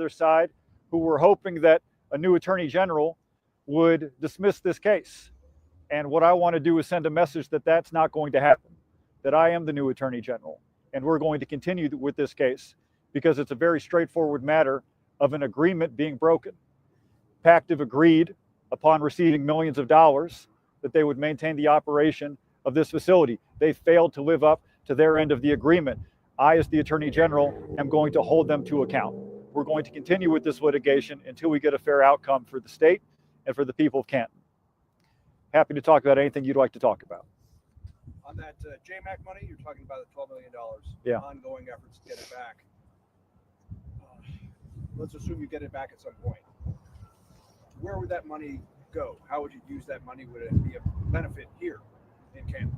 other side who were hoping that a new attorney general would dismiss this case. And what I want to do is send a message that that's not going to happen, that I am the new attorney general, and we're going to continue with this case because it's a very straightforward matter of an agreement being broken. Pactiv agreed upon receiving millions of dollars that they would maintain the operation of this facility. They failed to live up to their end of the agreement. I, as the Attorney General, am going to hold them to account. We're going to continue with this litigation until we get a fair outcome for the state and for the people of Canton. Happy to talk about anything you'd like to talk about. On that JMAC money, you're talking about the $12 million. Yeah. Ongoing efforts to get it back. Let's assume you get it back at some point. Where would that money go? How would you use that money? Would it be a benefit here in Canton?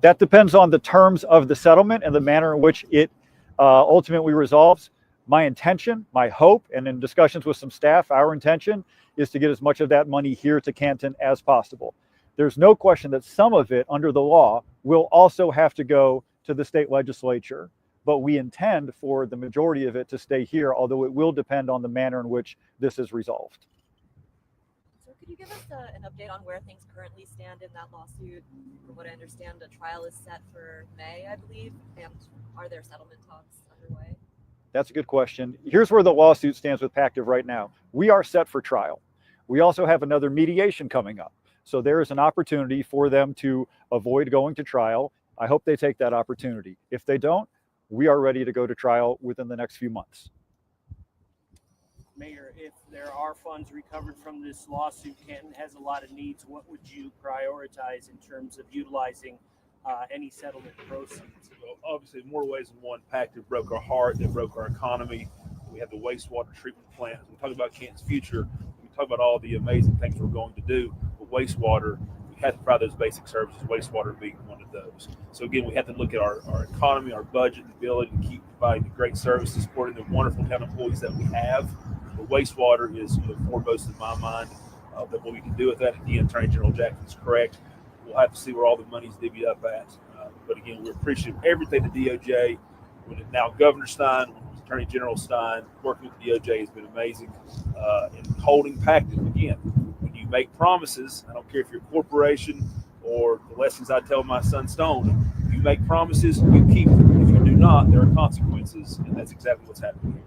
That depends on the terms of the settlement and the manner in which it ultimately resolves. My intention, my hope, and in discussions with some staff, our intention is to get as much of that money here to Canton as possible. There's no question that some of it under the law will also have to go to the state legislature, but we intend for the majority of it to stay here, although it will depend on the manner in which this is resolved. So could you give us an update on where things currently stand in that lawsuit? From what I understand, a trial is set for May, I believe, and are there settlement talks underway? That's a good question. Here's where the lawsuit stands with Pactiv right now. We are set for trial. We also have another mediation coming up. So there is an opportunity for them to avoid going to trial. I hope they take that opportunity. If they don't, we are ready to go to trial within the next few months. Mayor, if there are funds recovered from this lawsuit, Canton has a lot of needs. What would you prioritize in terms of utilizing any settlement proceeds? Well, obviously, in more ways than one, Pactiv broke our heart. They broke our economy. We have the wastewater treatment plant. We talk about Canton's future. We talk about all the amazing things we're going to do with wastewater. We have to provide those basic services, wastewater being one of those. So again, we have to look at our economy, our budget, the ability to keep providing the great services, supporting the wonderful town employees that we have. But wastewater is foremost in my mind. But what we can do with that, again, Attorney General Jackson's correct. We'll have to see where all the money's divvied up at. But again, we appreciate everything the DOJ, now Governor Stein, Attorney General Stein, working with the DOJ has been amazing. And holding Pactiv, again, when you make promises, I don't care if you're a corporation or the lessons I tell my son Stone, you make promises, you keep them. If you do not, there are consequences, and that's exactly what's happening here.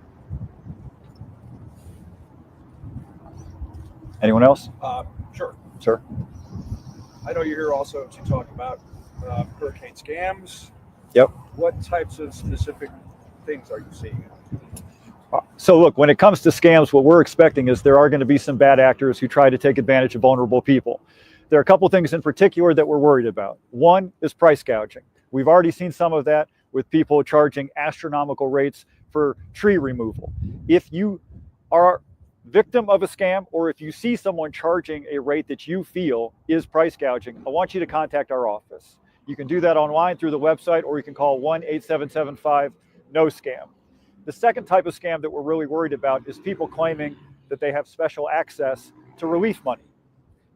Anyone else? Sure. Sir? I know you're here also to talk about hurricane scams. Yep. What types of specific things are you seeing? So look, when it comes to scams, what we're expecting is there are going to be some bad actors who try to take advantage of vulnerable people. There are a couple things in particular that we're worried about. One is price gouging. We've already seen some of that with people charging astronomical rates for tree removal. If you are victim of a scam, or if you see someone charging a rate that you feel is price gouging, I want you to contact our office. You can do that online through the website, or you can call 1-8775-NO-SCAM. The second type of scam that we're really worried about is people claiming that they have special access to relief money.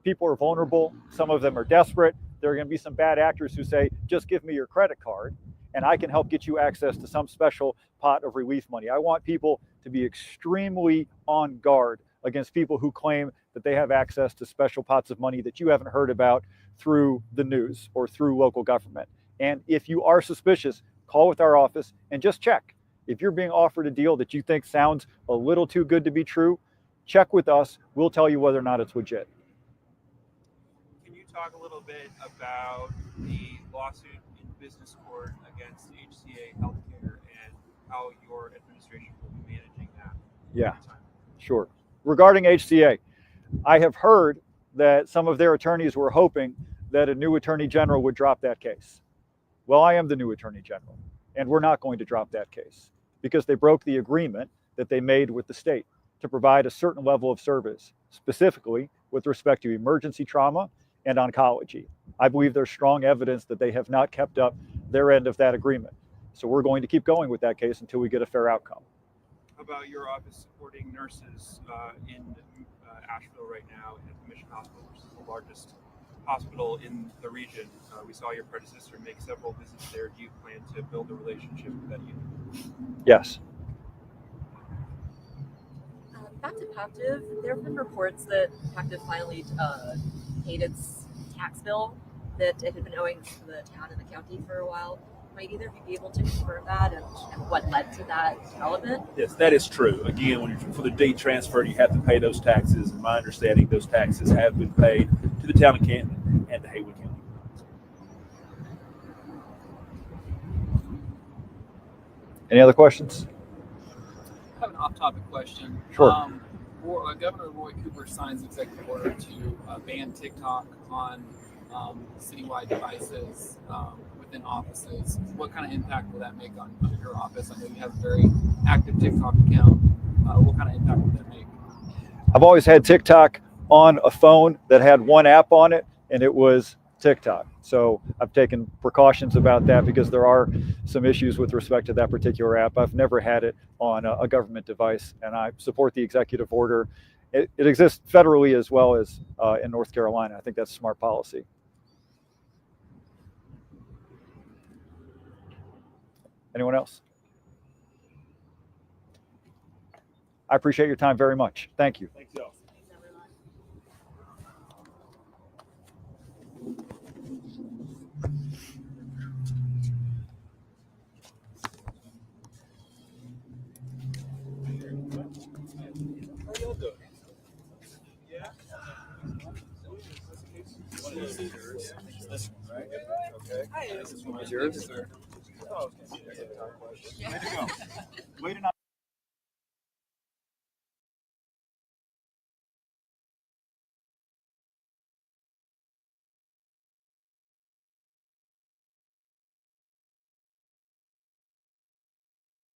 People are vulnerable. Some of them are desperate. There are going to be some bad actors who say, just give me your credit card and I can help get you access to some special pot of relief money. I want people to be extremely on guard against people who claim that they have access to special pots of money that you haven't heard about through the news or through local government. And if you are suspicious, call with our office and just check. If you're being offered a deal that you think sounds a little too good to be true, check with us. We'll tell you whether or not it's legit. Can you talk a little bit about the lawsuit in business court against HCA Healthcare and how your administration will be managing that? Yeah, sure. Regarding HCA, I have heard that some of their attorneys were hoping that a new attorney general would drop that case. Well, I am the new attorney general, and we're not going to drop that case because they broke the agreement that they made with the state to provide a certain level of service, specifically with respect to emergency trauma and oncology. I believe there's strong evidence that they have not kept up their end of that agreement. So we're going to keep going with that case until we get a fair outcome. How about your office supporting nurses in Asheville right now at the Mission Hospital, which is the largest hospital in the region? We saw your predecessor make several visits there. Do you plan to build a relationship with that unit? Yes. Back to Pactive, there have been reports that Pactive finally paid its tax bill that it had been owing to the town and the county for a while. Might either of you be able to confirm that and what led to that development? Yes, that is true. Again, when you're for the deed transfer, you have to pay those taxes. In my understanding, those taxes have been paid to the town of Canton and to Haywood County. Any other questions? I have an off-topic question. Sure. Governor Roy Cooper signs executive order to ban TikTok on citywide devices within offices. What kind of impact will that make on your office? I know you have a very active TikTok account. What kind of impact will that make? I've always had TikTok on a phone that had one app on it, and it was TikTok. So I've taken precautions about that because there are some issues with respect to that particular app. I've never had it on a government device, and I support the executive order. It exists federally as well as in North Carolina. I think that's smart policy. Anyone else? I appreciate your time very much. Thank you. Thanks, y'all. This one is yours. Way to go. Way to not.